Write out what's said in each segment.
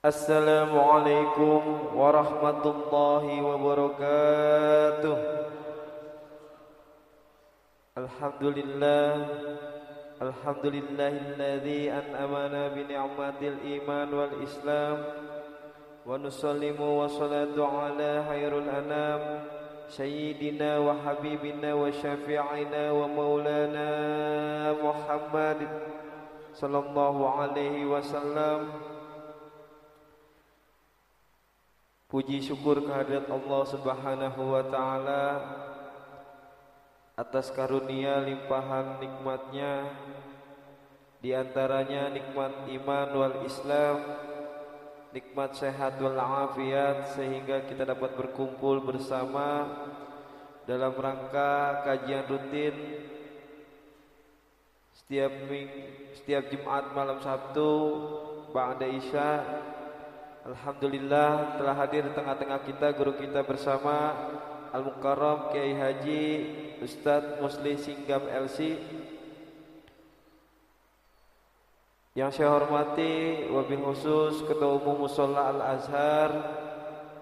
Assalamualaikum warahmatullahi wabarakatuh. Alhamdulillah, alhamdulillahilladzi an'amana bi ni'matil iman wal islam, wa nusallimu wa salatu ala khairul anam sayyidina wa habibina wa syafi'ina wa maulana Muhammad sallallahu alaihi wasallam. Puji syukur kehadirat Allah Subhanahu wa ta'ala atas karunia limpahan nikmatnya, di antaranya nikmat iman wal islam, nikmat sehat wal afiat, sehingga kita dapat berkumpul bersama dalam rangka kajian rutin setiap Jumat malam Sabtu ba'da Isya. Alhamdulillah telah hadir di tengah-tengah kita guru kita bersama Al-Mukarram Kiai Haji Ustadz Musli Singgam LC. Yang saya hormati wabil khusus Ketua Umum Musholla Al-Azhar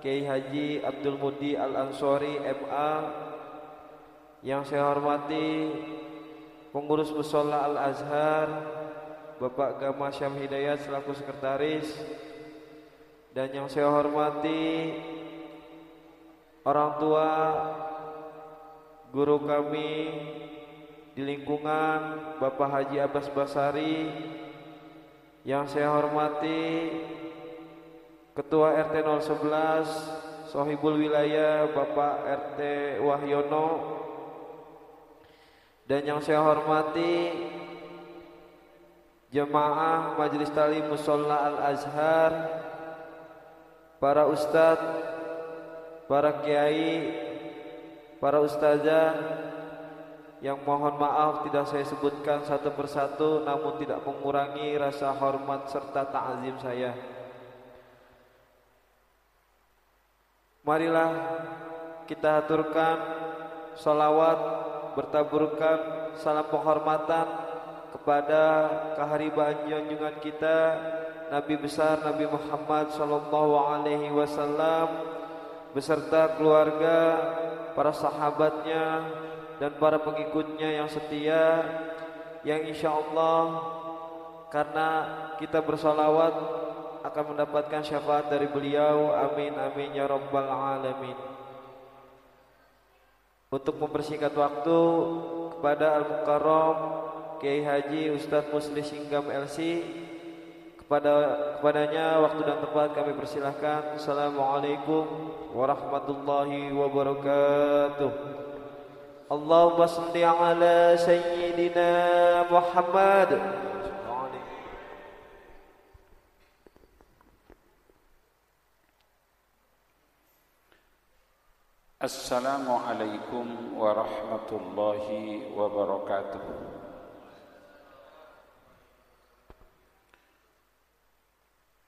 Kiai Haji Abdul Mudi Al-Ansori MA. Yang saya hormati pengurus Musholla Al-Azhar Bapak Gama Syam Hidayat selaku sekretaris. Dan yang saya hormati orang tua guru kami di lingkungan Bapak Haji Abbas Basari. Yang saya hormati Ketua RT 011 Sohibul Wilayah Bapak RT Wahyono. Dan yang saya hormati jemaah Majelis Talim Musholla Al-Azhar, para ustadz, para kiai, para ustazah, yang mohon maaf tidak saya sebutkan satu persatu, namun tidak mengurangi rasa hormat serta ta'zim saya. Marilah kita aturkan salawat, bertaburkan salam penghormatan kepada keharibaan junjungan kita Nabi besar Nabi Muhammad sallallahu alaihi wasallam beserta keluarga, para sahabatnya dan para pengikutnya yang setia, yang insyaallah karena kita bersalawat akan mendapatkan syafaat dari beliau. Amin amin ya rabbal alamin. Untuk mempersingkat waktu, kepada Al-Mukarram Kiai Haji Ustadz Musli Singgam LC, kepadanya waktu dan tempat kami persilahkan. Assalamualaikum warahmatullahi wabarakatuh. Allahumma salli ala sayyidina Muhammad. Assalamualaikum warahmatullahi wabarakatuh.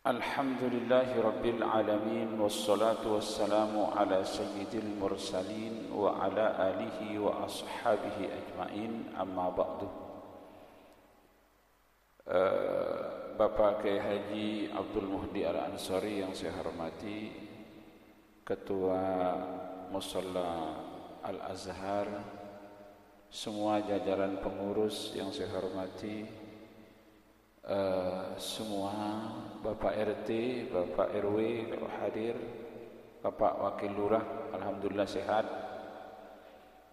Alhamdulillahi Rabbil Alamin, wassalatu wassalamu ala sayyidil mursalin wa ala alihi wa ashabihi ajma'in, amma ba'du. Bapak Kiai Haji Abdul Muhdi Al-Ansori yang saya hormati, Ketua Musholla Al-Azhar, semua jajaran pengurus yang saya hormati, semua Bapak RT, Bapak RW kalau hadir, Bapak Wakil Lurah, alhamdulillah sehat.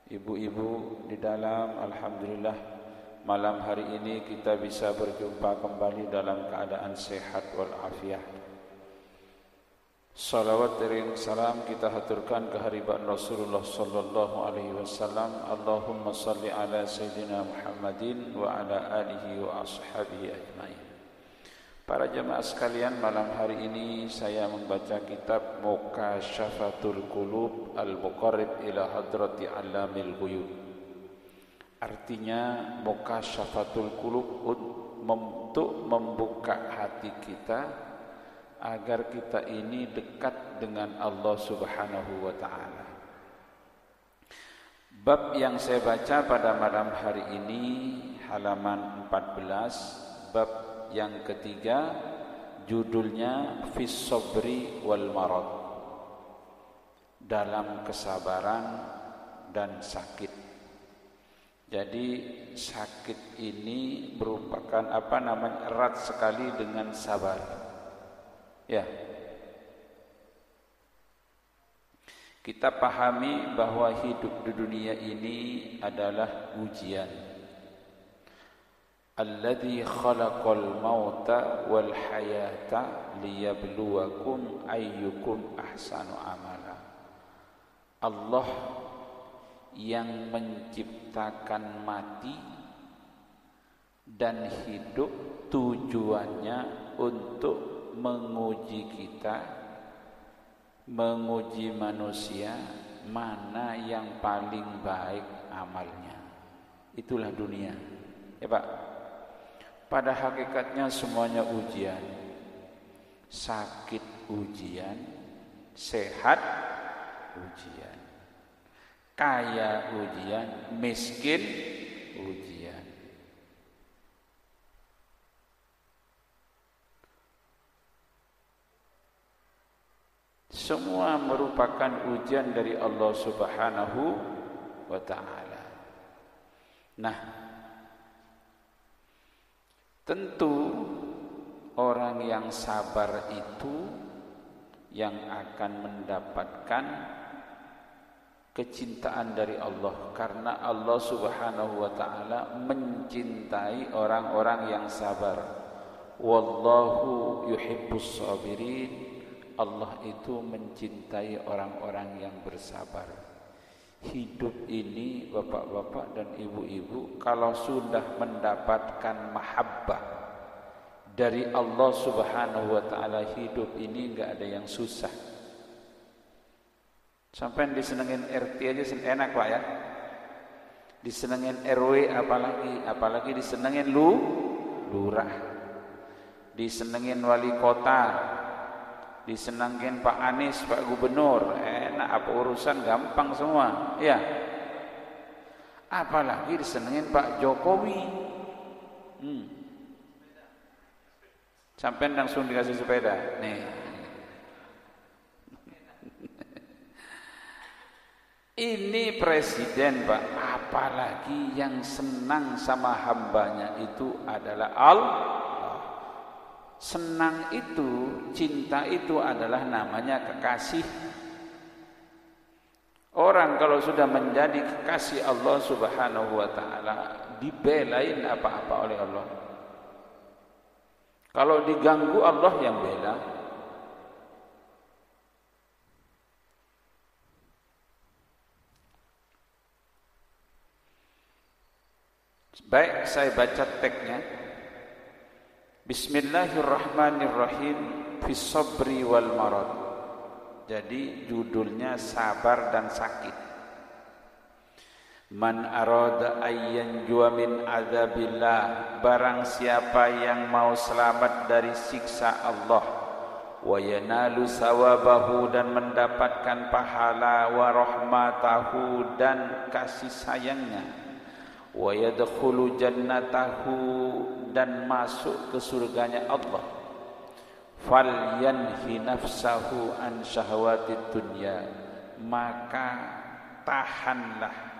Ibu-ibu di dalam, alhamdulillah malam hari ini kita bisa berjumpa kembali dalam keadaan sehat walafiat. Salawat dan salam kita haturkan kehadirat Rasulullah sallallahu alaihi wasallam. Allahumma salli ala sayyidina Muhammadin wa ala alihi wa ashabihi ajmain. Para jemaah sekalian, malam hari ini saya membaca kitab Mukasyafatul Qulub Al-Muqarrib ila Hadrati Allamil Ghuyub. Artinya Mukasyafatul Qulub untuk membuka hati kita agar kita ini dekat dengan Allah Subhanahu wa ta'ala. Bab yang saya baca pada malam hari ini halaman 14, bab yang ketiga, Judulnya Fis Sabri wal Marad, dalam kesabaran dan sakit. Jadi sakit ini merupakan erat sekali dengan sabar. Ya. Kita pahami bahwa hidup di dunia ini adalah ujian. Alladzi khalaqal mauta wal hayata liyabluwakum ayyukum ahsanu amala. Allah yang menciptakan mati dan hidup tujuannya untuk menguji kita, menguji manusia mana yang paling baik amalnya. Itulah dunia. Ya Pak. Pada hakikatnya semuanya ujian. Sakit ujian, sehat ujian, kaya ujian, miskin ujian. Semua merupakan ujian dari Allah Subhanahu wa ta'ala. Nah, tentu orang yang sabar itu yang akan mendapatkan kecintaan dari Allah, karena Allah Subhanahu wa ta'ala mencintai orang-orang yang sabar. Wallahu yuhibbus sabirin. Allah itu mencintai orang-orang yang bersabar. Hidup ini bapak-bapak dan ibu-ibu, kalau sudah mendapatkan mahabbah dari Allah Subhanahu wa ta'ala, hidup ini enggak ada yang susah. Sampai disenengin RT aja enak Pak ya. Disenengin RW apalagi disenengin lurah. Disenengin wali kota, disenengin Pak Anies, Pak Gubernur, enak, apa urusan gampang semua, ya. Apalagi disenengin Pak Jokowi. Sampai langsung dikasih sepeda, nih. Ini presiden Pak, apalagi yang senang sama hambanya itu adalah Allah. Senang itu, cinta itu adalah namanya kekasih. Orang kalau sudah menjadi kekasih Allah Subhanahu wa ta'ala, dibelain apa-apa oleh Allah. Kalau diganggu, Allah yang bela. Baik, saya baca teksnya. Bismillahirrahmanirrahim. Fis sabri wal marad. Jadi judulnya sabar dan sakit. Man arada ayyan jua min adzabillah, barang siapa yang mau selamat dari siksa Allah, wa yanalu sawabahu, dan mendapatkan pahala, wa rahmatahu, dan kasih sayangnya, wa yadkhulu jannatahu, dan masuk ke surganya Allah, falyanhi nafsahu an syahwatid dunya, maka tahanlah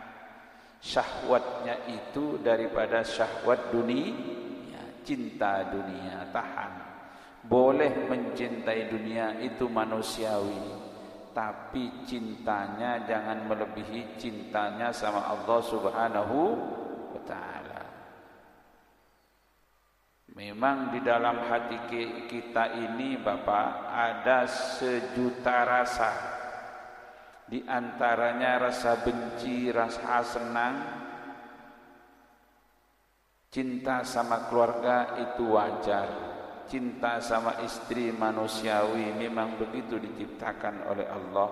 syahwatnya itu daripada syahwat dunia, cinta dunia, tahan. Boleh mencintai dunia itu manusiawi, tapi cintanya jangan melebihi cintanya sama Allah Subhanahu wa ta'ala. Memang di dalam hati kita ini Bapak ada sejuta rasa. Di antaranya rasa benci, rasa senang. Cinta sama keluarga itu wajar. Cinta sama istri manusiawi, memang begitu diciptakan oleh Allah.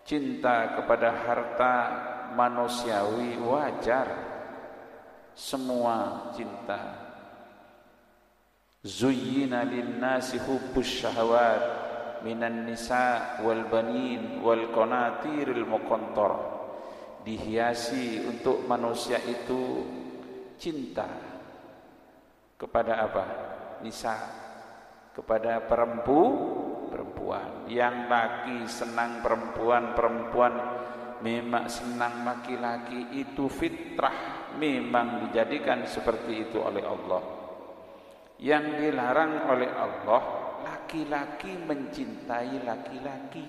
Cinta kepada harta manusiawi wajar. Semua cinta. Zuyyina lin-nasi hubbus syahawat minan nisa wal banin wal qanatiril muqantarah. Dihiasi untuk manusia itu cinta kepada apa? Nisa, kepada perempuan. Yang laki senang perempuan, perempuan memang senang laki-laki, itu fitrah, memang dijadikan seperti itu oleh Allah. Yang dilarang oleh Allah, laki-laki mencintai laki-laki,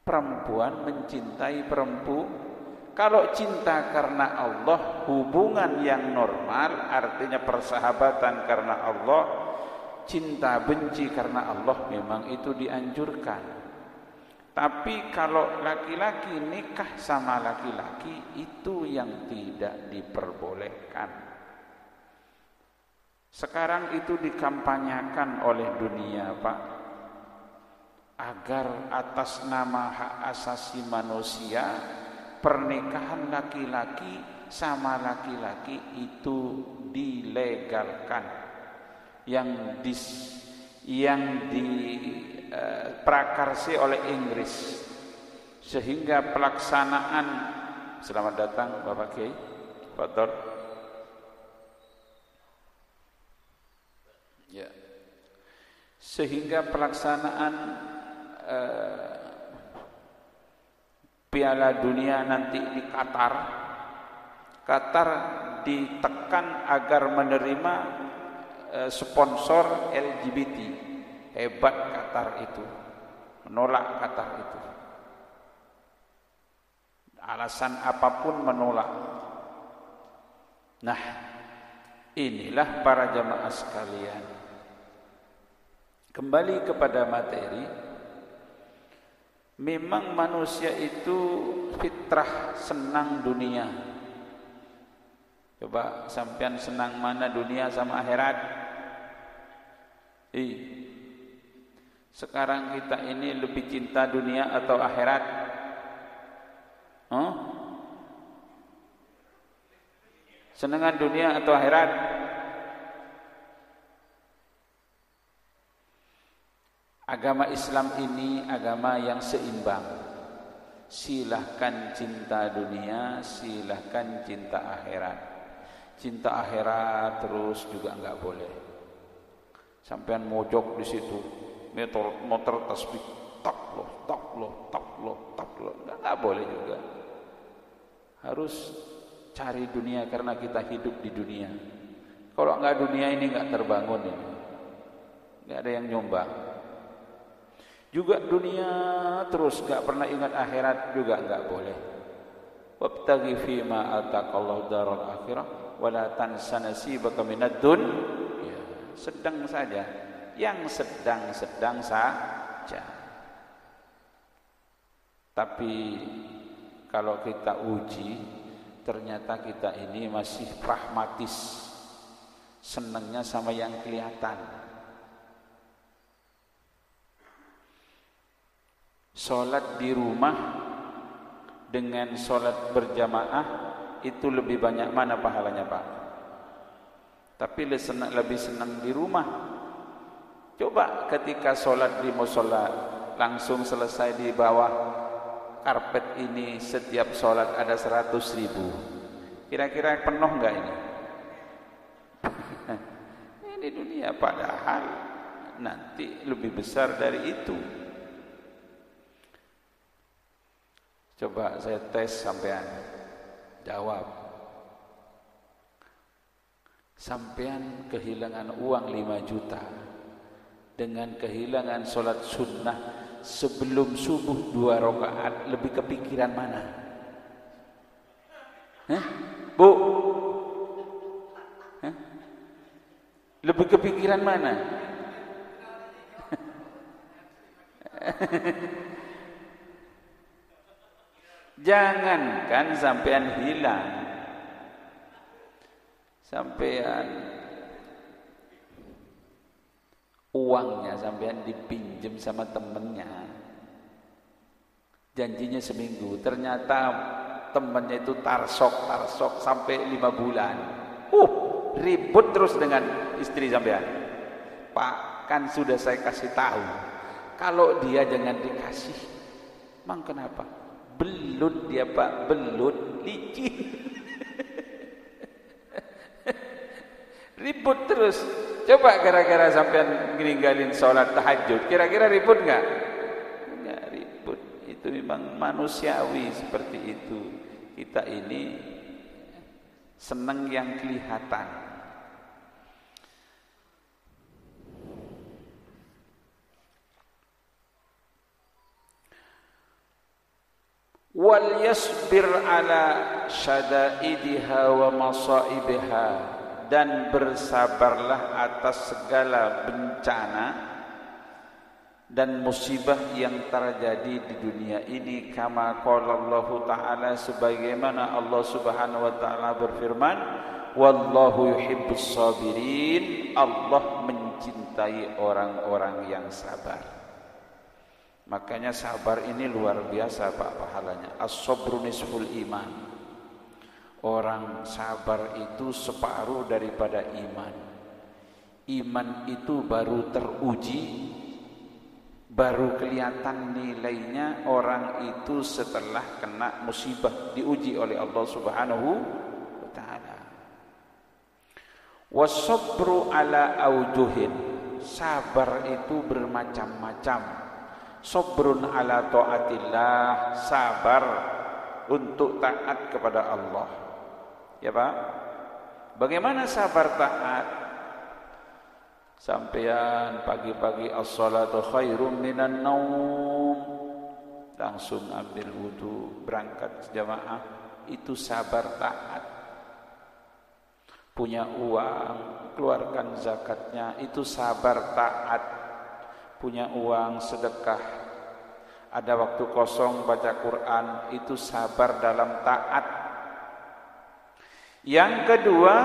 perempuan mencintai perempuan. Kalau cinta karena Allah, hubungan yang normal, artinya persahabatan karena Allah, cinta benci karena Allah, memang itu dianjurkan. Tapi kalau laki-laki nikah sama laki-laki, itu yang tidak diperbolehkan. Sekarang itu dikampanyekan oleh dunia, Pak, agar atas nama hak asasi manusia, pernikahan laki-laki sama laki-laki itu dilegalkan. Yang diprakarsi oleh Inggris, sehingga pelaksanaan, selamat datang Bapak Kiai, Fadhol. Ya. Sehingga pelaksanaan Piala Dunia nanti di Qatar ditekan agar menerima sponsor LGBT. Hebat Qatar itu, menolak Qatar itu. Alasan apapun menolak. Nah, inilah para jamaah sekalian. Kembali kepada materi. Memang manusia itu fitrah senang dunia. Coba sampean senang mana, dunia sama akhirat? Sekarang kita ini lebih cinta dunia atau akhirat? Senangan dunia atau akhirat? Agama Islam ini agama yang seimbang. Silahkan cinta dunia, silahkan cinta akhirat. Cinta akhirat terus juga enggak boleh. Sampean mojok di situ, motor tasbih, tak loh, enggak boleh juga. Harus cari dunia karena kita hidup di dunia. Kalau enggak, dunia ini enggak terbangun ini. Enggak ada yang nyumbang. Juga dunia terus, gak pernah ingat akhirat juga enggak boleh. Wabtaghi fima ataqallahu daral akhirah wala tansa nasibaka minad dunya. Sedang saja, yang sedang saja. Tapi kalau kita uji, ternyata kita ini masih pragmatis, senangnya sama yang kelihatan. Sholat di rumah dengan sholat berjamaah itu lebih banyak mana pahalanya, Pak? Tapi lebih senang di rumah. Coba ketika sholat di musola, langsung selesai di bawah karpet ini, setiap sholat ada 100.000. Kira-kira penuh enggak ini? Ini dunia, padahal nanti lebih besar dari itu. Coba saya tes sampean, jawab. Sampean kehilangan uang 5 juta dengan kehilangan sholat sunnah sebelum subuh 2 rakaat, lebih kepikiran mana? Bu? Lebih kepikiran mana? Jangankan sampean hilang, sampean uangnya sampean dipinjam sama temennya, janjinya seminggu, ternyata temennya itu tarsok sampai 5 bulan. Ribut terus dengan istri sampean. Pak, kan sudah saya kasih tahu, kalau dia jangan dikasih. Mang kenapa? Belut dia, Pak, belut, licin. Ribut terus. Coba gara-gara sampean ninggalin sholat tahajud, kira-kira ribut nggak? Nggak ribut. Itu memang manusiawi seperti itu. Kita ini senang yang kelihatan. Wal yasbir ala syadaidiha wa masaibiha, dan bersabarlah atas segala bencana dan musibah yang terjadi di dunia ini, kama qala Allah taala, sebagaimana Allah Subhanahu wa taala berfirman, wallahu yuhibbus sabirin, Allah mencintai orang-orang yang sabar. Makanya sabar ini luar biasa Pak pahalanya. As-sabru nisful iman. Orang sabar itu separuh daripada iman. Iman itu baru teruji, baru kelihatan nilainya orang itu setelah kena musibah, diuji oleh Allah Subhanahu wa taala. Was-sabru ala aujuhin. Sabar itu bermacam-macam. Sabrun ala taatillah, sabar untuk taat kepada Allah. Ya Pak? Bagaimana sabar taat? Sampean pagi-pagi as-salatu khairum minan naum, langsung ambil wudu, berangkat jamaah, itu sabar taat. Punya uang, keluarkan zakatnya, itu sabar taat. Punya uang, sedekah. Ada waktu kosong baca Quran, itu sabar dalam taat. Yang kedua,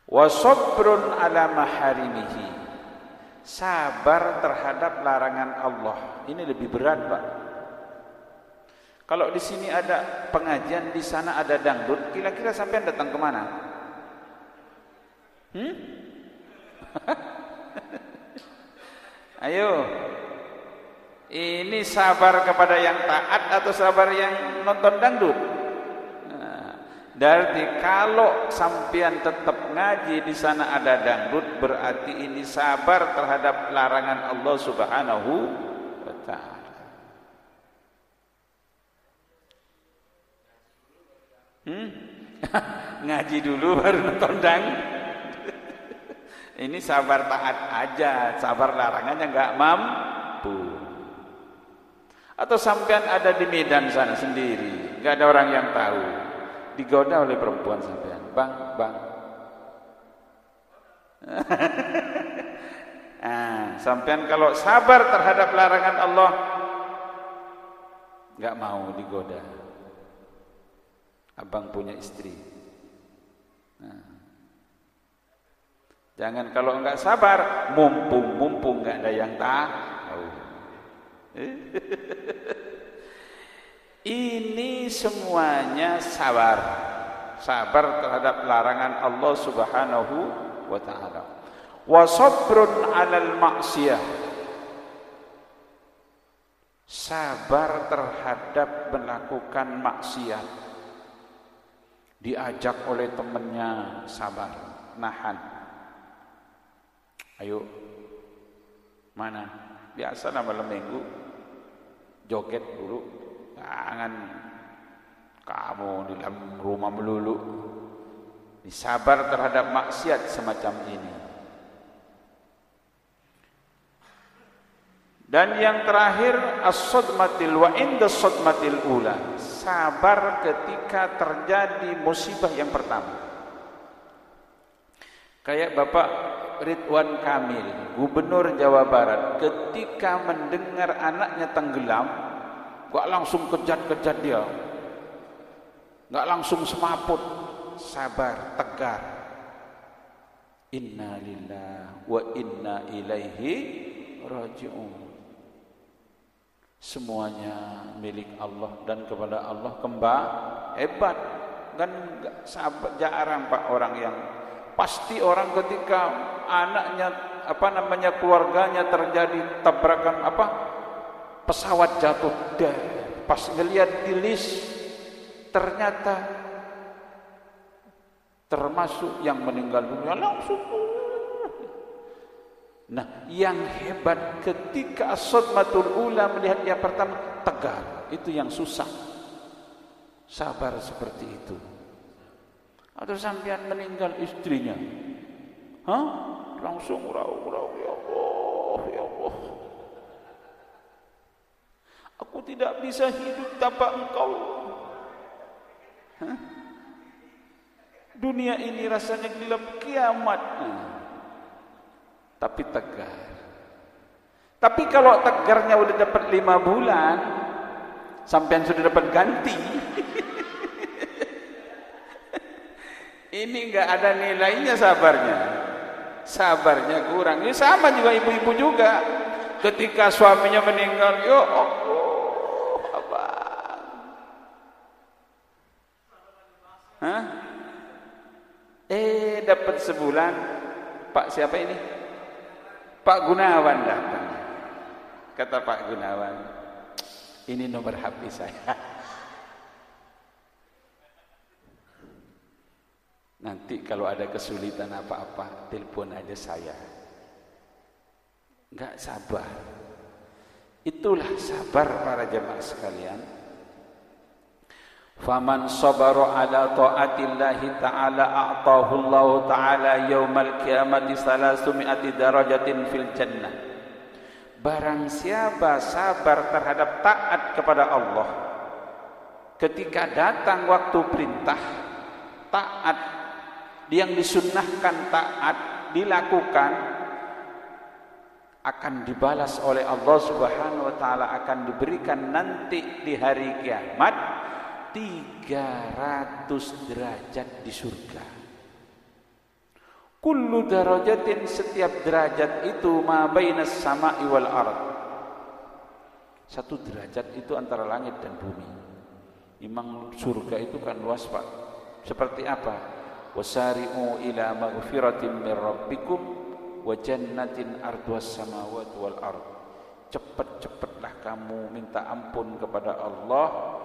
wasabrun ala maharimihi, sabar terhadap larangan Allah. Ini lebih berat Pak. Kalau di sini ada pengajian, di sana ada dangdut, kira-kira sampean datang kemana? Ayo, ini sabar kepada yang taat atau sabar yang nonton dangdut? Berarti kalau sampean tetap ngaji di sana ada dangdut, berarti ini sabar terhadap larangan Allah Subhanahu wa taala. Ngaji dulu baru nonton dangdut. Ini sabar taat aja, sabar larangannya enggak mampu. Atau sampean ada di Medan sana sendiri, enggak ada orang yang tahu. Digoda oleh perempuan sampean, bang. Sampean kalau sabar terhadap larangan Allah, nggak mau digoda. Abang punya istri. Jangan kalau nggak sabar, mumpung nggak ada yang tahu. Ini semuanya sabar terhadap larangan Allah Subhanahu wa taala. Wa sabrun 'alal ma'siyah, sabar terhadap melakukan maksiat. Diajak oleh temannya, sabar, nahan. Ayo, mana? Biasalah malam minggu joget dulu. Jangan kamu di dalam rumah melulu. Sabar terhadap maksiat semacam ini. Dan yang terakhir, as-sadmatil wa inda sadmatil ula, sabar ketika terjadi musibah yang pertama. Kayak Bapak Ridwan Kamil, Gubernur Jawa Barat, ketika mendengar anaknya tenggelam, gak langsung kejat-kejat dia, gak langsung semaput, sabar, tegar. Inna lillahi wa inna ilaihi raji'un. Semuanya milik Allah dan kepada Allah kembali. Hebat kan? Sahabat jarang Pak orang yang pasti, orang ketika anaknya keluarganya terjadi tabrakan pesawat jatuh, pas ngelihat di list ternyata termasuk yang meninggal dunia langsung. Nah, yang hebat ketika as-sadmatul ula melihat yang pertama tegar, itu yang susah. Sabar seperti itu. Atau sampean meninggal istrinya, langsung raung-raung, ya Allah, ya Allah. Aku tidak bisa hidup tanpa engkau. Dunia ini rasanya gelap, kiamat. Tapi tegar. Tapi kalau tegarnya udah dapat 5 bulan, sampean sudah dapat ganti. Ini enggak ada nilainya sabarnya. Sabarnya kurang. Ini sama juga ibu-ibu juga. Ketika suaminya meninggal, ya Allah, abang. Dapat sebulan. Pak siapa ini? Pak Gunawan datang. Kata Pak Gunawan, ini nomor HP saya. Nanti kalau ada kesulitan apa-apa, telepon aja saya. Enggak sabar. Itulah sabar para jemaah sekalian. Faman sabara ala ta'atillahi ta'ala a'tahu Allah ta'ala yaumal qiyamati 300 darajatin fil jannah. Barang siapa sabar terhadap taat kepada Allah, ketika datang waktu perintah, taat, yang disunnahkan taat dilakukan, akan dibalas oleh Allah Subhanahu wa taala, akan diberikan nanti di hari kiamat 300 derajat di surga. Kullu darajatin, setiap derajat itu ma bainas sama'i wal ard. 1 derajat itu antara langit dan bumi. Memang surga itu kan luas, Pak. Seperti apa? Wasari'u ila maghfiratin min rabbikum wa jannatin arduhas samawati wal ard. Cepat-cepatlah kamu minta ampun kepada Allah.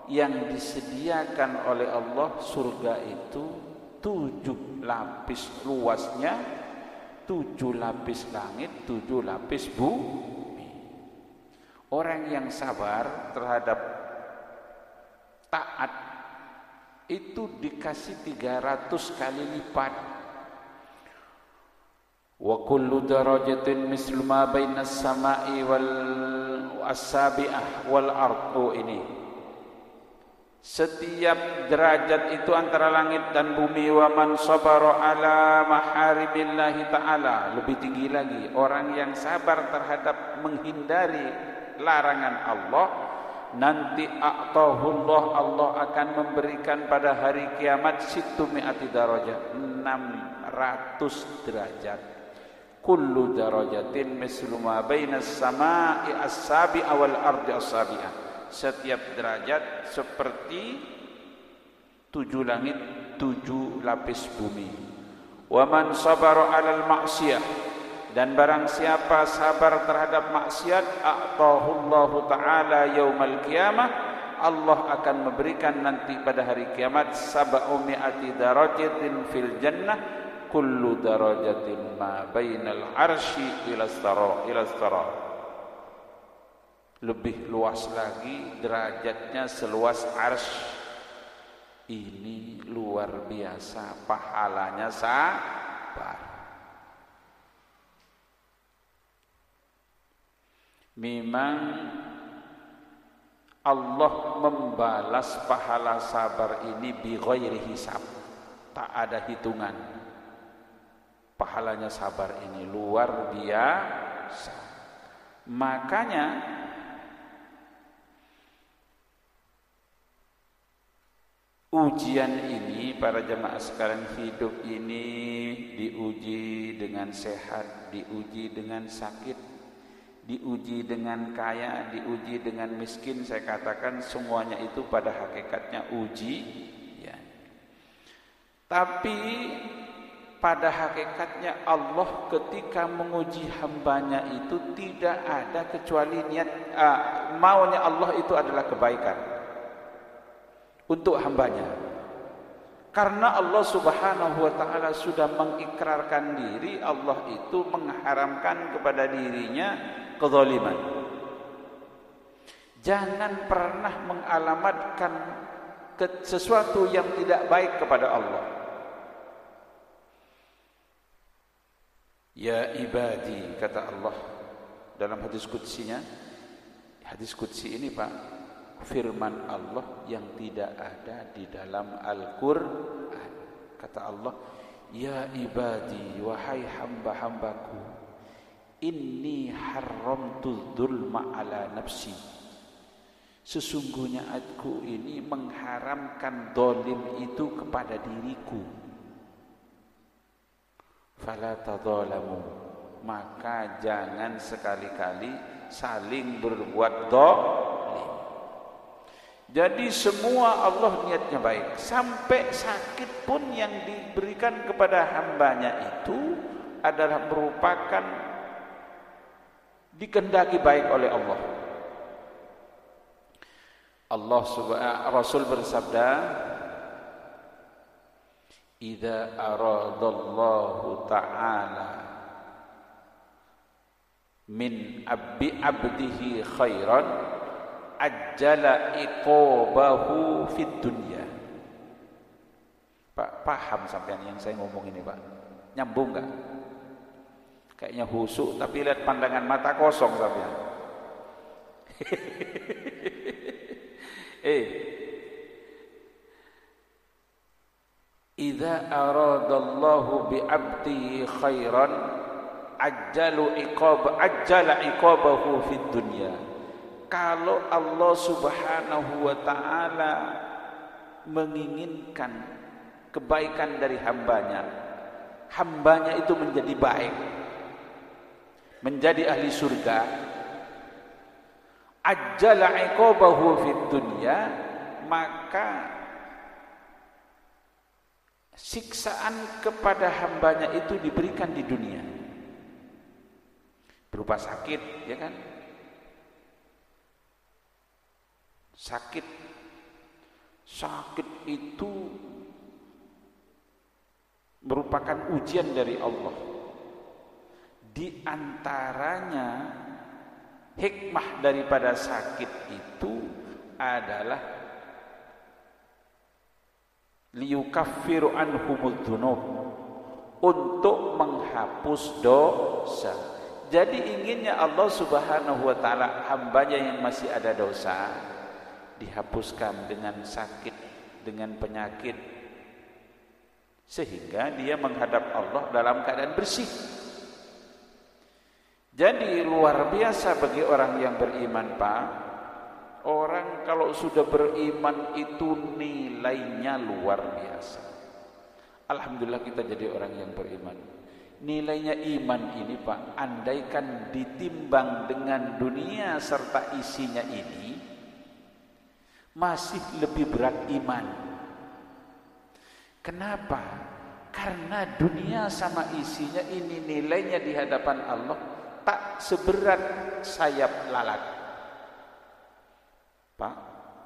Yang disediakan oleh Allah surga itu 7 lapis luasnya, 7 lapis langit, 7 lapis bumi. Orang yang sabar terhadap taat itu dikasih 300 kali lipat. Wa kullu darajatin mislu ma bainas sama'i wal as-sabi'ah wal ardu. Ini setiap derajat itu antara langit dan bumi. Wa man sabara ala maharimillahi ta'ala, lebih tinggi lagi, orang yang sabar terhadap menghindari larangan Allah, nanti a'tahullah, Allah akan memberikan pada hari kiamat 600 darajat, 600 derajat. Kullu darajatin mislu ma bainas sama'i as-sabi'a wal ardi as-sabi'ah. Setiap derajat seperti 7 langit, 7 lapis bumi. Wa man sabara 'alal ma'siyah, dan barang siapa sabar terhadap maksiat, a'tahullahu ta'ala yaumal qiyamah, Allah akan memberikan nanti pada hari kiamat 700 darajatin fil jannah, kullu darajatin ma bainal arsy ila as-sara. Lebih luas lagi derajatnya, seluas arsy. Ini luar biasa pahalanya sabar. Memang Allah membalas pahala sabar ini bi ghairi hisab, tak ada hitungan. Pahalanya sabar ini luar biasa. Makanya ujian ini para jemaah sekalian, hidup ini diuji dengan sehat, diuji dengan sakit, diuji dengan kaya, diuji dengan miskin. Saya katakan semuanya itu pada hakikatnya ujian. Tapi pada hakikatnya Allah ketika menguji hambanya itu tidak ada kecuali niat, maunya Allah itu adalah kebaikan untuk hambanya. Karena Allah Subhanahu wa taala sudah mengikrarkan diri, Allah itu mengharamkan kepada dirinya kezaliman. Jangan pernah mengalamatkan sesuatu yang tidak baik kepada Allah. Ya ibadi, kata Allah dalam hadis qudsinya. Hadis qudsi ini Pak, firman Allah yang tidak ada di dalam Al-Quran. Kata Allah, ya ibadi, wahai hamba-hambaku, inni haramtu dzulma ala nafsi. Sesungguhnya aku ini mengharamkan zalim itu kepada diriku. Fala tadzalamu, maka jangan sekali-kali saling berbuat zalim. Jadi semua Allah niatnya baik. Sampai sakit pun yang diberikan kepada hambanya itu adalah merupakan dikehendaki baik oleh Allah. Rasul bersabda, "Idza aradallahu ta'ala min abdihi khairan ajjala iqabahu fid dunya." Pak, paham sampean yang saya ngomong ini, Pak? Nyambung enggak? Kayaknya husuk tapi lihat pandangan mata kosong sampean. Idza aradallahu bi 'abdihi khairan ajjala iqabahu fid dunya. Kalau Allah Subhanahu wa taala menginginkan kebaikan dari hambanya, hambanya itu menjadi baik, menjadi ahli surga, ajjala iqabahu fid dunya, maka siksaan kepada hambanya itu diberikan di dunia berupa sakit, ya kan? Sakit itu merupakan ujian dari Allah. Di antaranya hikmah daripada sakit itu adalah liyukaffiru anhumud dzunub, untuk menghapus dosa. Jadi inginnya Allah Subhanahu wa taala hambanya yang masih ada dosa dihapuskan dengan sakit, dengan penyakit, sehingga dia menghadap Allah dalam keadaan bersih. Jadi luar biasa bagi orang yang beriman, Pak. Orang kalau sudah beriman itu nilainya luar biasa. Alhamdulillah kita jadi orang yang beriman. Nilainya iman ini, Pak, andaikan ditimbang dengan dunia serta isinya ini, masih lebih berat iman. Kenapa? Karena dunia sama isinya ini nilainya di hadapan Allah tak seberat sayap lalat. Pak,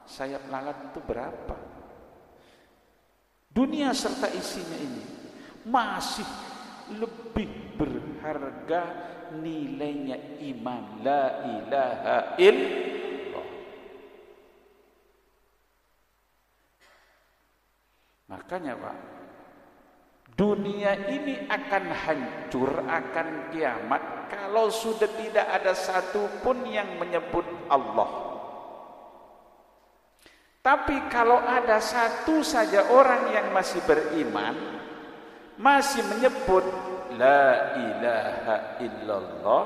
sayap lalat itu berapa? Dunia serta isinya ini masih lebih berharga nilainya iman la ilaha illallah. Makanya Pak, dunia ini akan hancur, akan kiamat kalau sudah tidak ada satu pun yang menyebut Allah. Tapi kalau ada satu saja orang yang masih beriman, masih menyebut la ilaha illallah,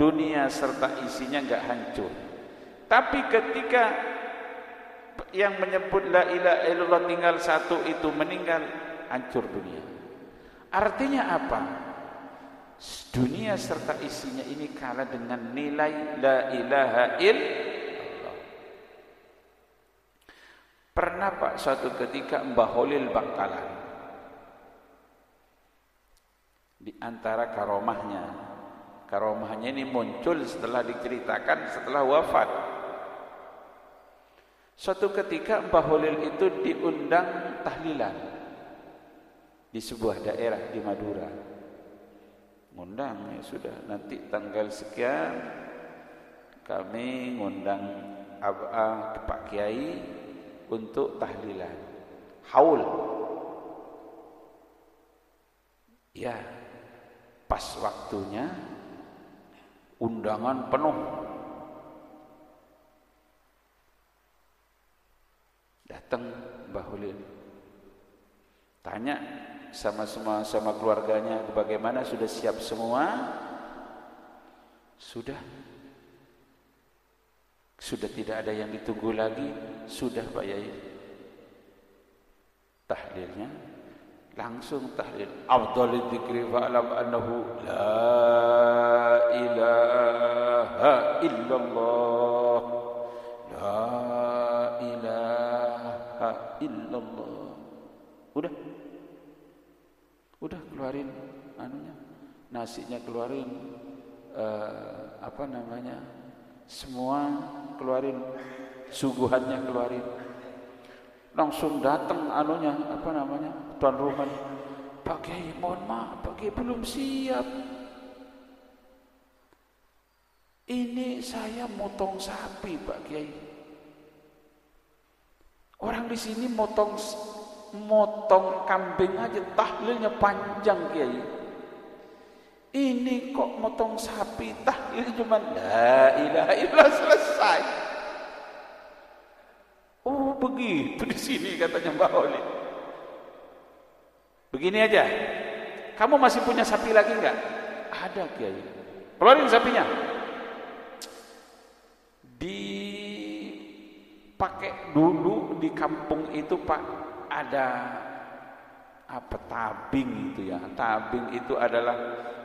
dunia serta isinya enggak hancur. Tapi ketika yang menyebut la ilaha illallah tinggal satu itu meninggal, hancur dunia. Artinya apa? Dunia serta isinya ini kalah dengan nilai la ilaha illallah. Pernah Pak, suatu ketika Mbah Holil Bangkalan, di antara karomahnya ini muncul setelah diceritakan setelah wafat. Suatu ketika Mbah Holil itu diundang tahlilan di sebuah daerah di Madura. Ngundang ya sudah, nanti tanggal sekian kami ngundang Pak Kiai untuk tahlilan. Haul. Ya, pas waktunya undangan penuh. Datang Mbah Holil. Tanya sama keluarganya, bagaimana, sudah siap semua? Sudah tidak ada yang ditunggu lagi. Sudah Pak Yai. Tahlilnya langsung tahlil. Afdhalul dzikri fa'lam annahu la ilaha illallah. La ilaha illallah. Udah keluarin anunya, nasinya keluarin, semua keluarin, suguhannya keluarin. Langsung datang tuan rumah. Pak Kiai, mohon maaf, Pak Kiai belum siap. Ini saya motong sapi, Pak Kiai. Orang di sini motong kambing aja tahlilnya panjang, Kiai. Ini kok motong sapi, tahlil cuma la ilaha illallah, selesai. Oh begitu di sini, katanya Mbah Holil. Begini aja, kamu masih punya sapi lagi enggak? Ada, Kiai. Keluarin sapinya. Dipakai dulu di kampung itu, Pak, ada tabing itu ya. Tabing itu adalah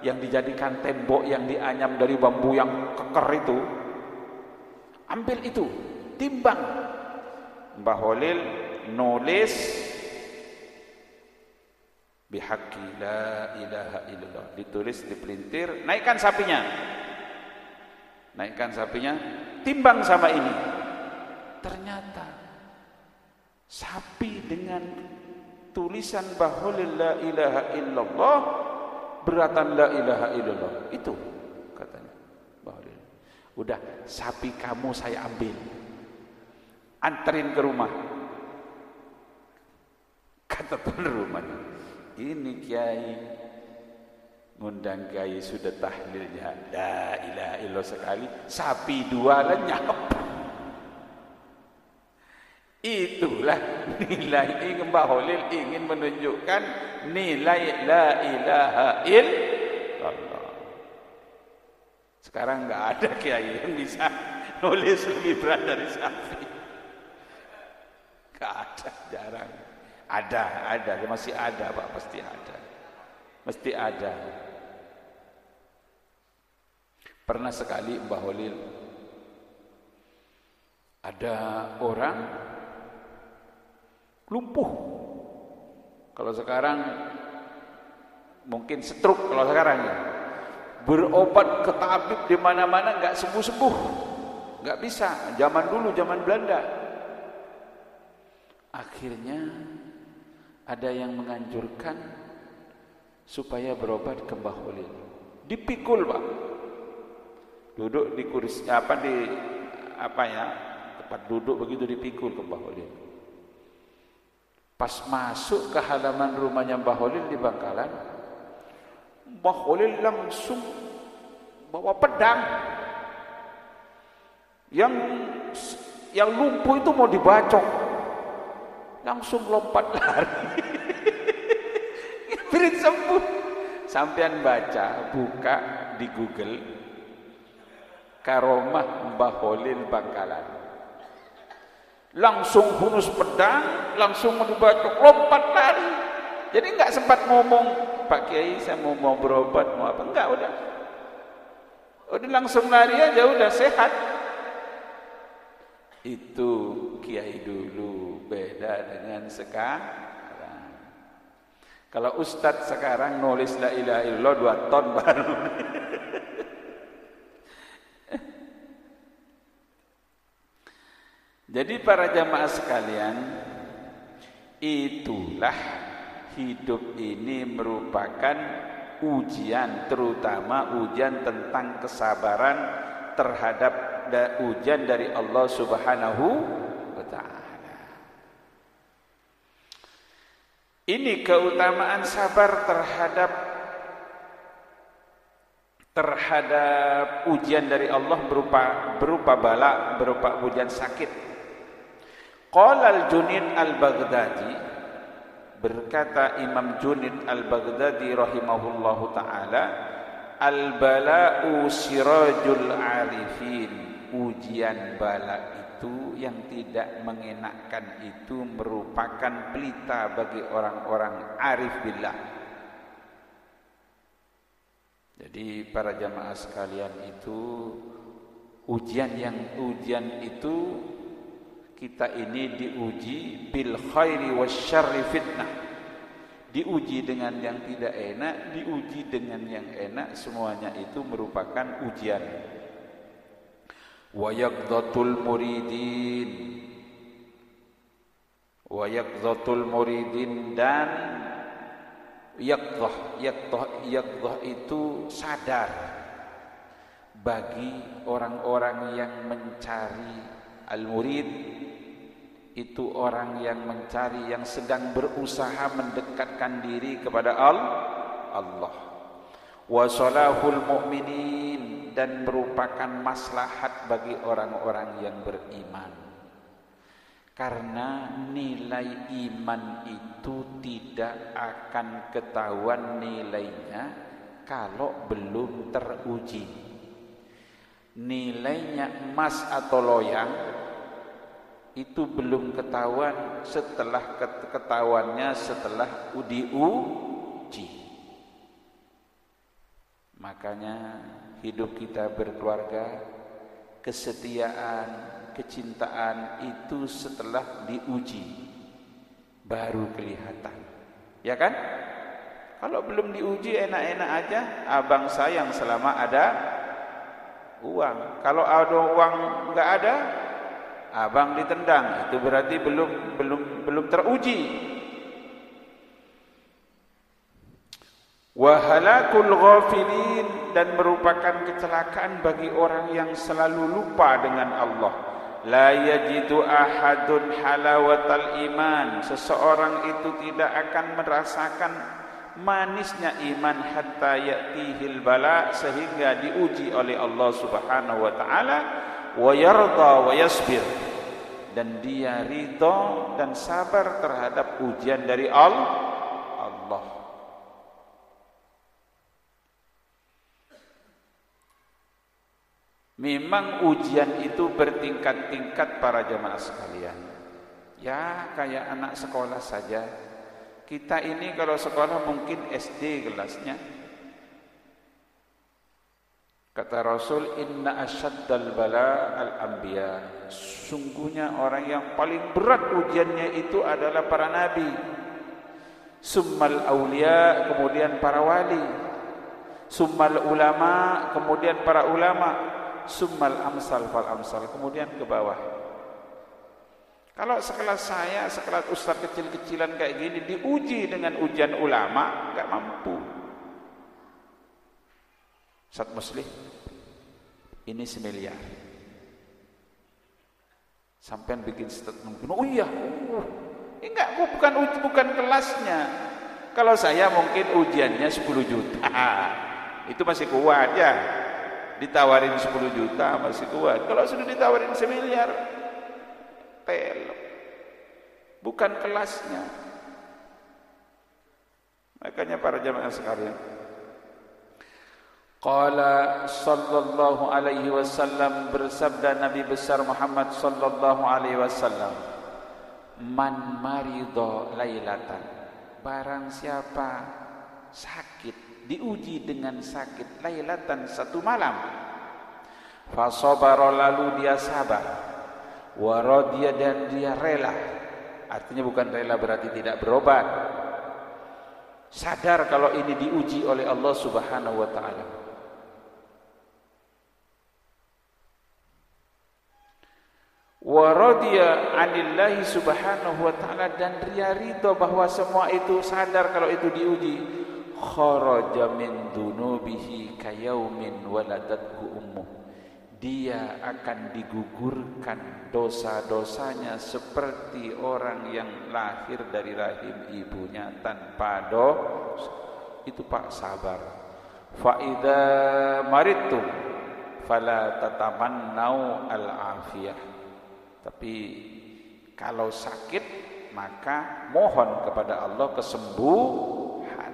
yang dijadikan tembok yang dianyam dari bambu yang keker itu. Ambil itu, timbang. Mbah Holil nulis bihaqqi la ilaha illallah, ditulis, dipelintir, naikkan sapinya, timbang sama ini. Ternyata sapi dengan tulisan Mbah Holil la ilaha illallah beratan la ilaha illallah itu, katanya Mbah Holil. Udah, sapi kamu saya ambil, anterin ke rumah. Kata tuan rumahnya, ini Kiai ngundang Kiai sudah tahlilnya la ilaha illallah sekali, sapi 2 lenyap. Itulah nilai Mbah Holil ingin menunjukkan nilai la ilaha illallah. Sekarang enggak ada Kiai yang bisa nulis lebih berat dari sapi. Enggak ada, jarang. Ada, masih ada, Pak, pasti ada. Mesti ada. Pernah sekali Mbah Holil, ada orang lumpuh. Kalau sekarang mungkin stroke, kalau sekarang ya. Berobat ke tabib di mana-mana enggak sembuh-sembuh. Enggak bisa. Zaman dulu, zaman Belanda. Akhirnya ada yang menganjurkan supaya berobat ke Mbah Holil. Dipikul, Pak. Duduk di kursi tempat duduk begitu, dipikul ke Mbah Holil. Pas masuk ke halaman rumahnya Mbah Holil di Bangkalan, Mbah Holil langsung bawa pedang. Yang lumpuh itu mau dibacok, langsung lompat lari. Beri sembuh. Sampean baca, buka di Google, Karomah Mbah Holil Bangkalan. Langsung hunus pedang, langsung mau dibacok, lompat lari. Jadi enggak sempat ngomong, Pak Kiai saya mau berobat, mau apa, enggak, udah langsung lari aja, udah sehat. Itu Kiai dulu, beda dengan sekarang. Kalau Ustadz sekarang nulis la ilaha illallah 2 ton baru. Jadi para jamaah sekalian, itulah hidup ini merupakan ujian, terutama ujian tentang kesabaran terhadap ujian dari Allah Subhanahu wa ta'ala. Ini keutamaan sabar terhadap ujian dari Allah berupa bala, berupa ujian sakit. Qala al-Junaid al-Baghdadi, berkata Imam Junaid al-Baghdadi rahimahullahu taala, al-bala'u sirajul arifin, ujian bala itu yang tidak mengenakkan itu merupakan pelita bagi orang-orang arif billah. Jadi para jamaah sekalian, itu ujian itu kita ini diuji bil khairi wasyarri fitnah. Diuji dengan yang tidak enak, diuji dengan yang enak, semuanya itu merupakan ujian. Wa yaqdhatul muridin dan yaqdhah itu sadar bagi orang-orang yang mencari. Al-murid itu orang yang mencari, yang sedang berusaha mendekatkan diri kepada Allah. Wa salahul mu'minin, dan merupakan maslahat bagi orang-orang yang beriman. Karena nilai iman itu tidak akan ketahuan nilainya kalau belum teruji. Nilainya emas atau loyang itu belum ketahuan setelah ketahuannya setelah diuji. Makanya hidup kita berkeluarga, kesetiaan, kecintaan itu setelah diuji baru kelihatan, ya kan? Kalau belum diuji enak-enak aja, abang sayang selama ada uang. Kalau ada uang nggak ada, abang ditendang. Itu berarti belum teruji. Wa halakul ghafilin, dan merupakan kecelakaan bagi orang yang selalu lupa dengan Allah. La yajidu ahadun halawatal iman, seseorang itu tidak akan merasakan manisnya iman hatta ya'tihil bala, sehingga diuji oleh Allah Subhanahu wa taala, wa yarda wa yasbir, dan dia ridha dan sabar terhadap ujian dari Allah. Memang ujian itu bertingkat-tingkat para jamaah sekalian. Ya, kayak anak sekolah saja. Kita ini kalau sekolah mungkin SD kelasnya. Kata Rasul, inna asyaddal bala al-anbiya, sungguhnya orang yang paling berat ujiannya itu adalah para nabi. Summal awliya, kemudian para wali. Summal ulama, kemudian para ulama. Summal amsal fal amsal, kemudian ke bawah. Kalau sekelas saya, sekelas ustaz kecil-kecilan kayak gini diuji dengan ujian ulama, enggak mampu. Ustaz Muslim, ini semiliar. Sampean bikin statement, oh iya, enggak, bukan kelasnya. Kalau saya mungkin ujiannya 10 juta, itu masih kuat ya. Ditawarin 10 juta masih kuat. Kalau sudah ditawarin 1 miliar, telok. Bukan kelasnya. Makanya para jamaah sekalian, qala sallallahu alaihi wasallam, bersabda Nabi besar Muhammad sallallahu alaihi wasallam, man marido lailatan, barang siapa sakit, diuji dengan sakit, lailatan, satu malam, fasabara, lalu dia sabar, waradiya, dan dia rela. Artinya bukan rela berarti tidak berobat, sadar kalau ini diuji oleh Allah Subhanahu wa ta'ala. wa radiya 'anillahi subhanahu wa ta'ala, dan dia ridho bahwa semua itu, sadar kalau itu diuji, kharaja min dunubihi kayaumin waladathu ummuh, dia akan digugurkan dosa-dosanya seperti orang yang lahir dari rahim ibunya tanpa dosa. Itu Pak, sabar. Fa idza maridtum fala tatamannau al-afiyah, tapi kalau sakit maka mohon kepada Allah kesembuhan.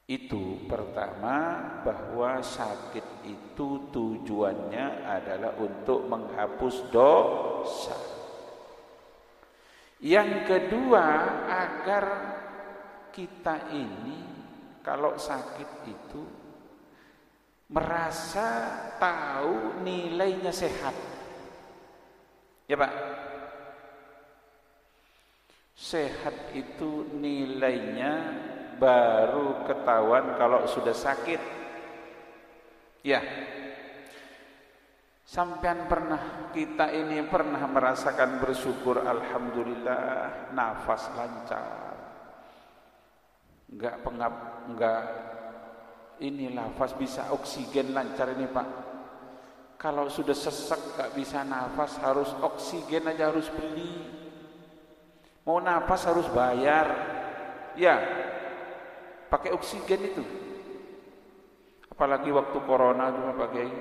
Itu pertama, bahwa sakit itu tujuannya adalah untuk menghapus dosa. Yang kedua, agar kita ini kalau sakit itu merasa tahu nilainya sehat. Ya Pak, sehat itu nilainya baru ketahuan kalau sudah sakit. Ya, sampean pernah, kita ini pernah merasakan bersyukur, alhamdulillah nafas lancar, enggak pengap, enggak ini nafas, bisa oksigen lancar ini Pak. Kalau sudah sesak enggak bisa nafas, harus oksigen aja harus beli. Mau nafas harus bayar. Ya, pakai oksigen itu. Apalagi waktu corona itu Pak Kiai.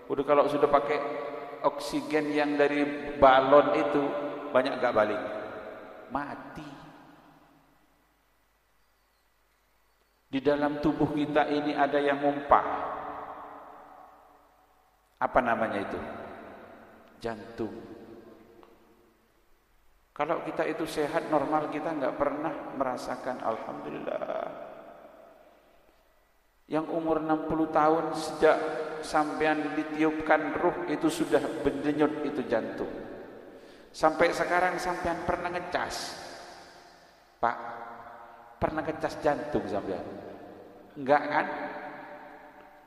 Udah kalau sudah pakai oksigen yang dari balon itu, banyak enggak balik, mati. Di dalam tubuh kita ini ada yang mumpah. Apa namanya itu? Jantung. Kalau kita itu sehat normal, kita enggak pernah merasakan alhamdulillah. Yang umur 60 tahun sejak sampean ditiupkan ruh itu sudah berdenyut itu jantung. Sampai sekarang sampean pernah ngecas? Pak, pernah ngecas jantung sampean? Enggak kan?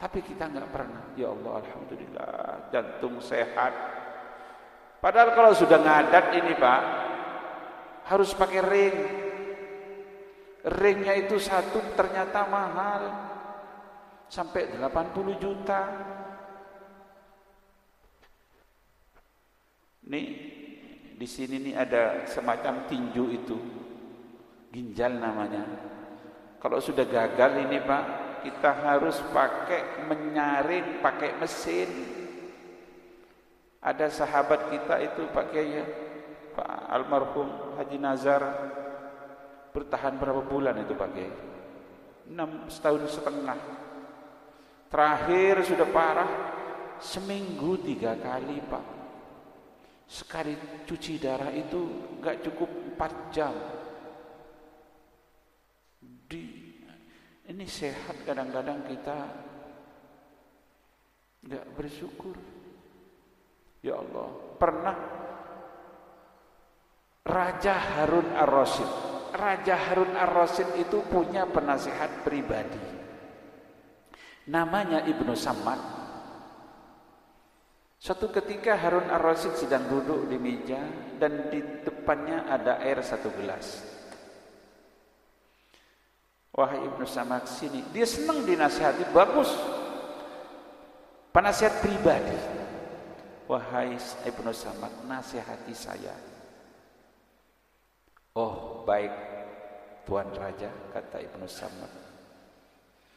Tapi kita enggak pernah. Ya Allah, alhamdulillah jantung sehat. Padahal kalau sudah ngadat ini Pak, harus pakai ring. Ringnya itu satu ternyata mahal, sampai 80 juta. Nih di sini nih ada semacam tinju itu, ginjal namanya. Kalau sudah gagal ini Pak, kita harus pakai menyaring, pakai mesin. Ada sahabat kita itu Pak Kiai, Pak almarhum Haji Nazar, bertahan berapa bulan itu Pak Kiai? 6 tahun setengah. Terakhir sudah parah, seminggu 3 kali Pak. Sekali cuci darah itu enggak cukup 4 jam. Ini sehat, kadang-kadang kita enggak bersyukur. Ya Allah, pernah Raja Harun Ar-Rasyid. Raja Harun Ar-Rasyid itu punya penasihat pribadi, namanya Ibnu Samad. Suatu ketika Harun Ar-Rasyid sedang duduk di meja dan di depannya ada air 1 gelas. Wahai Ibnu Samad, sini. Dia senang dinasihati, bagus. Penasihat pribadi. Wahai Ibnu Samad, nasihati saya. Oh, baik Tuan Raja, kata Ibnu Samad.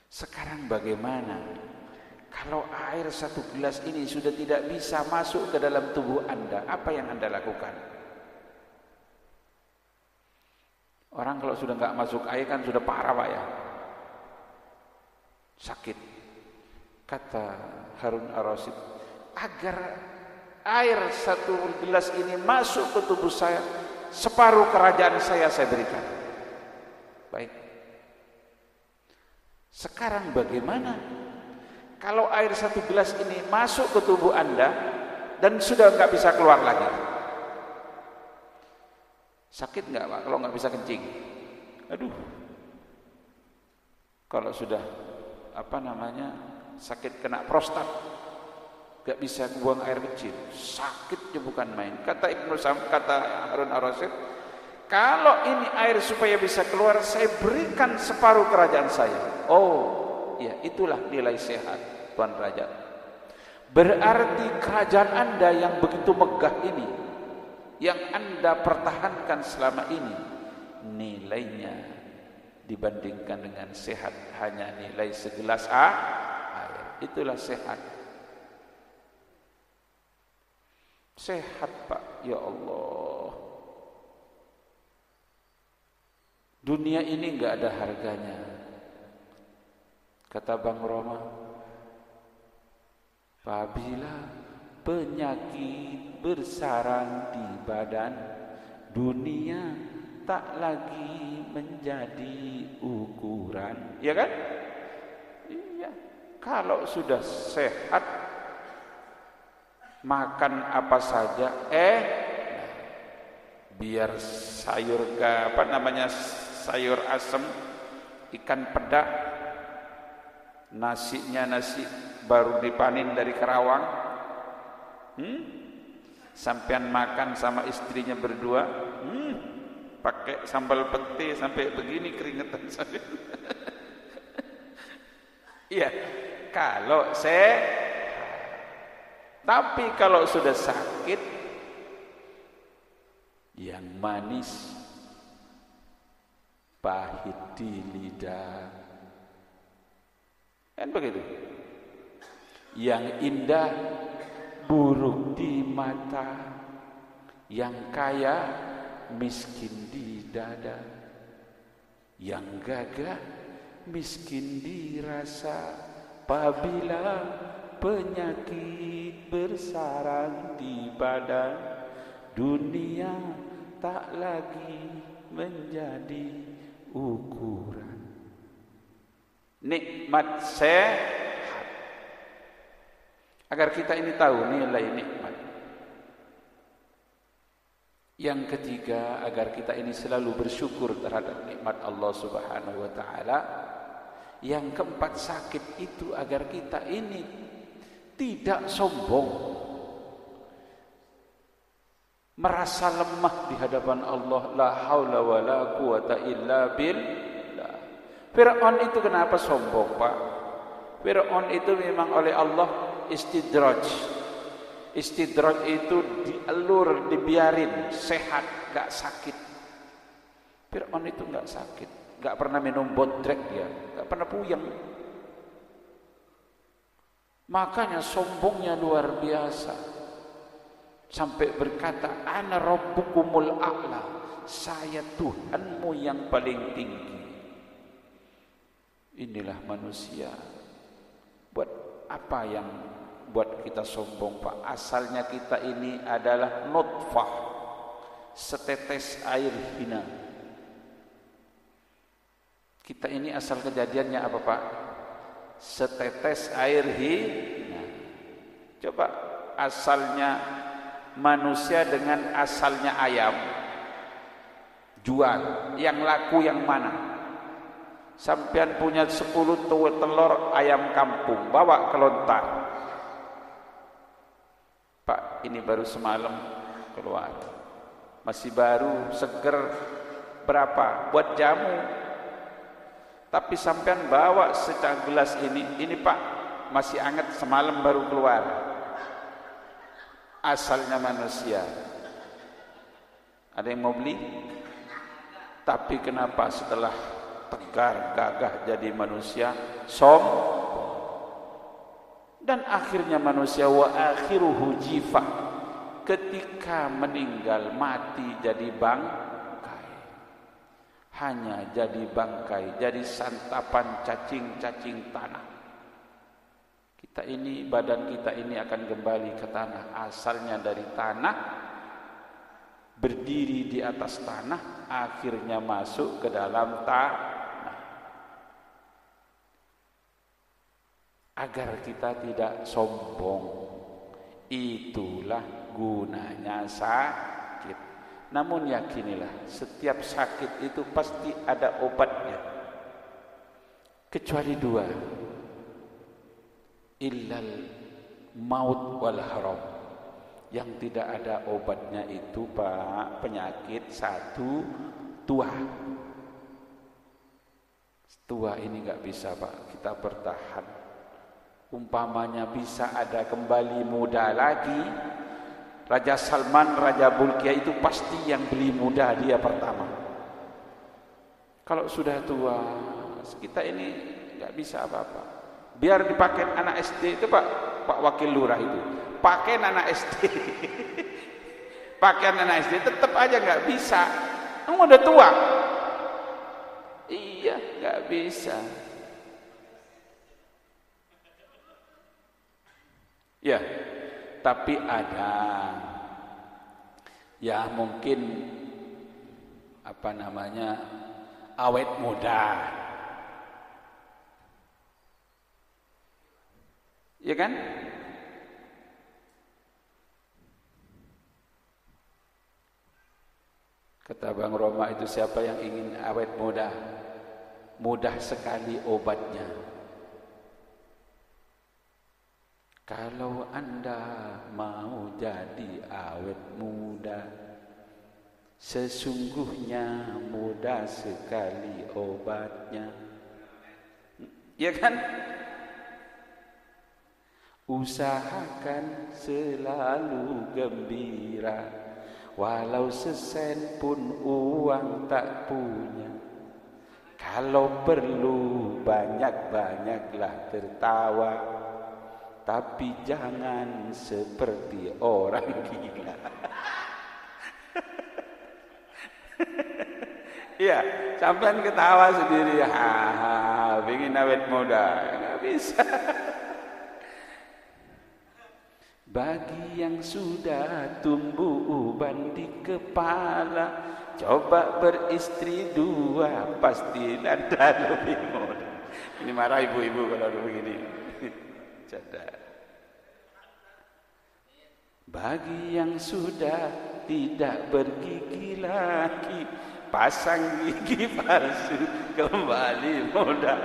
Sekarang bagaimana kalau air 1 gelas ini sudah tidak bisa masuk ke dalam tubuh Anda? Apa yang Anda lakukan? Orang kalau sudah enggak masuk air kan sudah parah Pak ya, sakit. Kata Harun Ar-Rasyid, agar air 1 gelas ini masuk ke tubuh saya, separuh kerajaan saya berikan. Baik. Sekarang bagaimana kalau air 1 gelas ini masuk ke tubuh Anda dan sudah enggak bisa keluar lagi? Sakit enggak Pak kalau enggak bisa kencing? Aduh. Kalau sudah sakit kena prostat, gak bisa buang air kecil, sakitnya bukan main. Kata Harun ar-Rasyid, kalau ini air supaya bisa keluar, saya berikan separuh kerajaan saya. Oh, ya itulah nilai sehat, Tuan Raja. Berarti kerajaan Anda yang begitu megah ini, yang Anda pertahankan selama ini, nilainya dibandingkan dengan sehat hanya nilai segelas air. Itulah sehat. Sehat, Pak, ya Allah. Dunia ini enggak ada harganya. Kata Bang Roma, apabila penyakit bersarang di badan, dunia tak lagi menjadi ukuran. Ya kan? Iya. Kalau sudah sehat, makan apa saja, biar sayur sayur asem, ikan pedak, nasinya nasi baru dipanen dari Karawang, sampean makan sama istrinya berdua, pakai sambal pete sampai begini keringetan sampean. Iya, kalau tapi kalau sudah sakit, yang manis pahit di lidah, kan begitu. Yang indah buruk di mata, yang kaya miskin di dada, yang gagah miskin di rasa. Apabila penyakit bersarang di badan, dunia tak lagi menjadi ukuran. Nikmat sehat. Agar kita ini tahu nilai nikmat. Yang ketiga, agar kita ini selalu bersyukur terhadap nikmat Allah Subhanahu wa taala. Yang keempat, sakit itu agar kita ini tidak sombong, merasa lemah di hadapan Allah. La haula wala quwata illa billah. Fir'aun itu kenapa sombong, Pak? Fir'aun itu memang oleh Allah istidraj. Istidraj itu dielur, dibiarin sehat, gak sakit. Fir'aun itu gak sakit, gak pernah minum bodrek dia, gak pernah puyeng. Makanya sombongnya luar biasa, sampai berkata, ana rabbukumul a'la, saya Tuhanmu yang paling tinggi. Inilah manusia. Buat apa yang buat kita sombong, Pak? Asalnya kita ini adalah nutfah, setetes air hina. Kita ini asal kejadiannya apa, Pak? Setetes air hina. Coba asalnya manusia dengan asalnya ayam, jual, yang laku yang mana? Sampean punya 10 telur ayam kampung, bawa ke lontar. Pak, ini baru semalam keluar, masih baru, seger, berapa? Buat jamu. Tapi sampean bawa secah gelas ini Pak, masih hangat, semalam baru keluar. Asalnya manusia. Ada yang mau beli? Tapi kenapa setelah tegar gagah jadi manusia sombong? Dan akhirnya manusia wa akhiruhu jifa, ketika meninggal mati jadi bangkai, hanya jadi bangkai, jadi santapan cacing-cacing tanah. Kita ini, badan kita ini akan kembali ke tanah, asalnya dari tanah, berdiri di atas tanah, akhirnya masuk ke dalam tanah. Agar kita tidak sombong, itulah gunanya sakit. Namun yakinilah, setiap sakit itu pasti ada obatnya, kecuali 2, illal maut wal haram. Yang tidak ada obatnya itu Pak, penyakit satu, tua. Tua ini nggak bisa Pak, kita bertahan. Umpamanya bisa ada kembali muda lagi, Raja Salman, Raja Bulkiah itu pasti yang beli muda dia pertama. Kalau sudah tua, kita ini nggak bisa apa-apa. Biar dipakai anak SD itu Pak Wakil Lurah itu, pakai anak SD, pakai anak SD tetap aja nggak bisa. Kamu udah tua, iya nggak bisa. Ya, tapi ada ya mungkin apa namanya awet muda, ya kan? Kata Bang Roma itu, siapa yang ingin awet muda? Mudah sekali obatnya. Kalau Anda mau jadi awet muda, sesungguhnya mudah sekali obatnya. Ya kan? Usahakan selalu gembira, walau sesen pun uang tak punya. Kalau perlu banyak-banyaklah tertawa, tapi jangan seperti orang gila. Iya, sampean ketawa sendiri, ingin awet muda, nggak bisa. Bagi yang sudah tumbuh uban di kepala, coba beristri dua, pasti Anda lebih muda. Ini marah ibu-ibu kalau begini. Cadar. Bagi yang sudah tidak bergigi lagi, pasang gigi palsu kembali muda.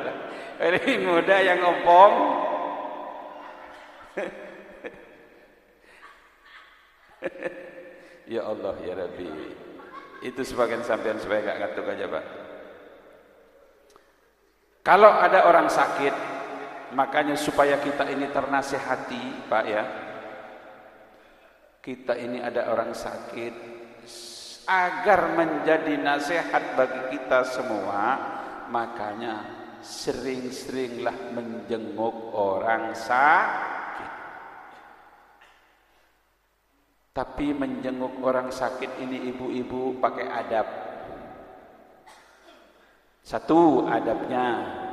Ini muda yang ompong. Ya Allah ya Rabbi. Itu sebagian sampean supaya gak ngantuk aja Pak. Kalau ada orang sakit, makanya supaya kita ini ternasihati Pak ya, kita ini ada orang sakit, agar menjadi nasihat bagi kita semua, makanya sering-seringlah menjenguk orang sakit. Tapi menjenguk orang sakit ini ibu-ibu pakai adab. Satu adabnya,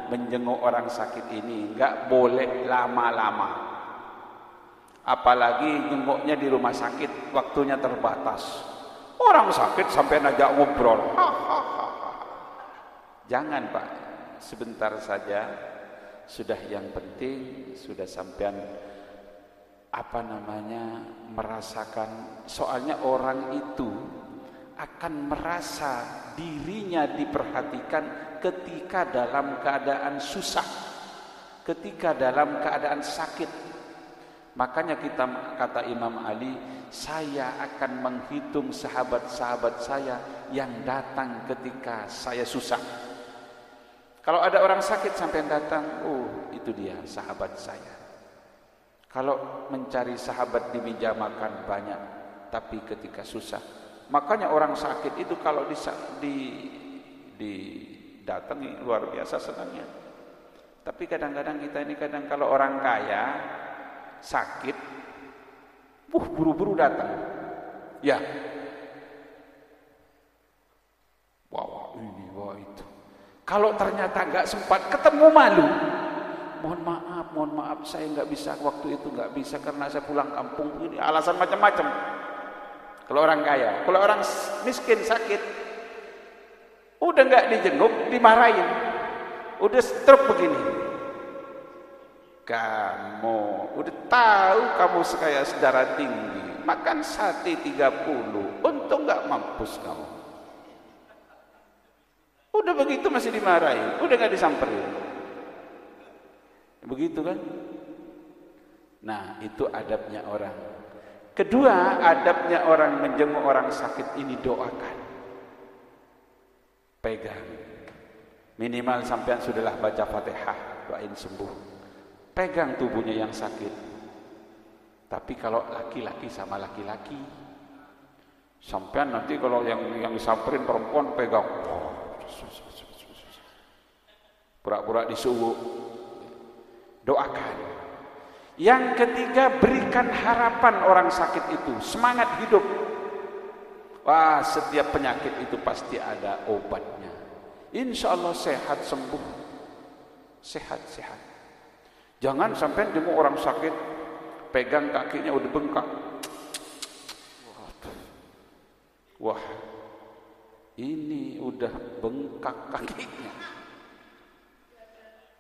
menjenguk orang sakit ini enggak boleh lama-lama. Apalagi jenguknya di rumah sakit, waktunya terbatas. Orang sakit sampai ngajak ngobrol. Jangan Pak, sebentar saja. Sudah, yang penting sudah sampean apa namanya merasakan. Soalnya orang itu akan merasa dirinya diperhatikan ketika dalam keadaan susah, ketika dalam keadaan sakit. Makanya kita kata Imam Ali, saya akan menghitung sahabat-sahabat saya yang datang ketika saya susah. Kalau ada orang sakit sampai datang, oh itu dia sahabat saya. Kalau mencari sahabat di meja makan banyak, tapi ketika susah. Makanya orang sakit itu kalau didatangi luar biasa senangnya. Tapi kadang-kadang kita ini kalau orang kaya sakit, buru-buru datang. Ya. Wah ini, wah itu. Kalau ternyata nggak sempat ketemu, malu. Mohon maaf, saya nggak bisa waktu itu, nggak bisa karena saya pulang kampung. Ini alasan macam-macam. Kalau orang kaya, kalau orang miskin sakit, udah nggak dijenguk, dimarahin, udah stroke begini. Kamu udah tahu kamu sekaya darah tinggi, makan sate 30, untung nggak mampus kamu. Udah begitu masih dimarahin, udah nggak disamperin. Begitu kan? Nah, itu adabnya orang. Kedua, adabnya orang menjenguk orang sakit ini, doakan. Pegang. Minimal sampean sudahlah baca Fatihah, doain sembuh. Pegang tubuhnya yang sakit. Tapi kalau laki-laki sama laki-laki, sampean nanti kalau yang disamperin perempuan pegang, pura-pura disuwuk. Doakan. Yang ketiga, berikan harapan orang sakit itu, semangat hidup. Wah, setiap penyakit itu pasti ada obatnya. Insya Allah sehat, sembuh. Sehat. Jangan sampai jenguk orang sakit, pegang kakinya udah bengkak. Wah, ini udah bengkak kakinya.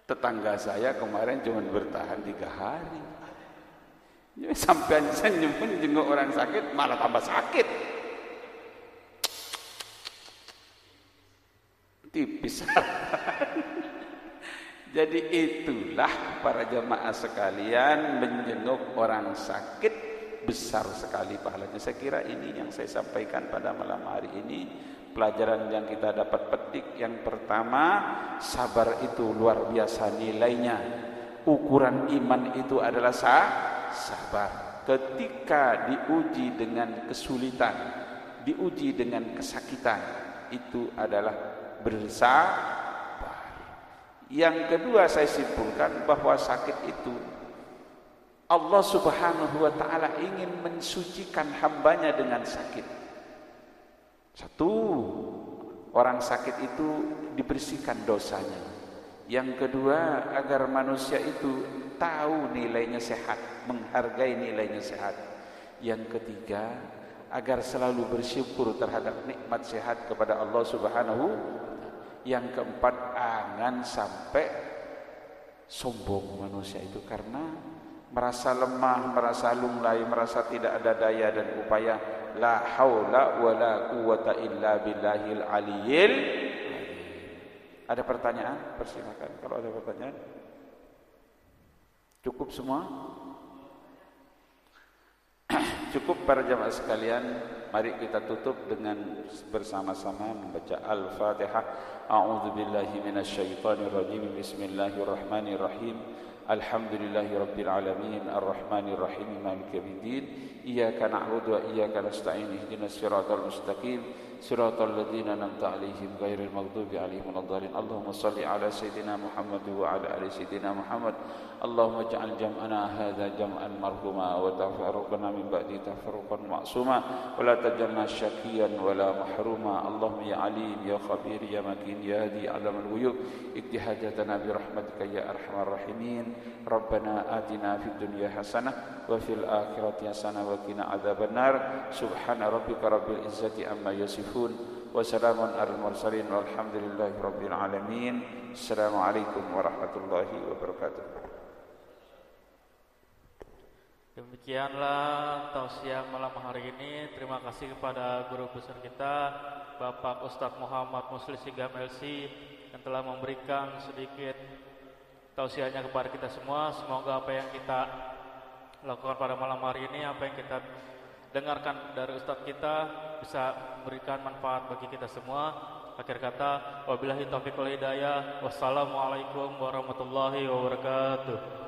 Tetangga saya kemarin cuma bertahan 3 hari. Sampai senyum jenguk orang sakit malah tambah sakit. Tipis. Jadi itulah para jemaah sekalian, menjenguk orang sakit besar sekali pahalanya. Saya kira ini yang saya sampaikan pada malam hari ini. Pelajaran yang kita dapat petik, yang pertama, sabar itu luar biasa nilainya. Ukuran iman itu adalah sabar. Ketika diuji dengan kesulitan, diuji dengan kesakitan, itu adalah bersabar. Yang kedua, saya simpulkan bahwa sakit itu Allah Subhanahu wa ta'ala ingin mensucikan hambanya dengan sakit. Satu, orang sakit itu dibersihkan dosanya. Yang kedua, agar manusia itu tahu nilainya sehat, menghargai nilainya sehat. Yang ketiga, agar selalu bersyukur terhadap nikmat sehat kepada Allah Subhanahu wa ta'ala. Yang keempat, jangan sampai sombong manusia itu karena merasa lemah, merasa lunglai, merasa tidak ada daya dan upaya. La haula wala quwata illa billahil aliyil. Ada pertanyaan? Persilakan kalau ada pertanyaan. Cukup semua? Cukup para jamaah sekalian. Mari kita tutup dengan bersama-sama membaca Al-Fatihah. A'udzubillahi minasyaitonirrajim. Bismillahirrahmanirrahim. Alhamdulillahirabbil alamin arrahmanir rahim maliki yaumiddin. Iyyaka na'budu wa iyyaka nasta'in. Ihdinas siratal mustaqim. Siratal ladzina an'amta 'alaihim ghairil maghdubi 'alaihim waladdallin. Allahumma shalli 'ala sayidina Muhammad wa 'ala ali sayidina Muhammad. Allahumma ij'al jam'ana hadza jam'an marhuma wa tafarruqana min ba'di tafarruqan ma'suma wa la taj'alna syaqiyan wa la mahruma. Allahumma ya alim ya khabir ya makin ya hadi 'alamal ghuyub ikti hajatana bi rahmatika ya arhamar rahimin. Rabbana atina fid dunya hasanah wa fil akhirati hasanah wa qina adzabannar. Subhana rabbika rabbil izzati amma yasifun wa salamun alal mursalin walhamdulillahi rabbil alamin. Assalamualaikum warahmatullahi wabarakatuh. Demikianlah tausiah malam hari ini. Terima kasih kepada guru besar kita Bapak Ustadz Muhammad Musli Sigam LC yang telah memberikan sedikit tausiahnya kepada kita semua. Semoga apa yang kita lakukan pada malam hari ini, apa yang kita dengarkan dari Ustadz kita bisa memberikan manfaat bagi kita semua. Akhir kata, wabillahi taufiq wal hidayah. Wassalamualaikum warahmatullahi wabarakatuh.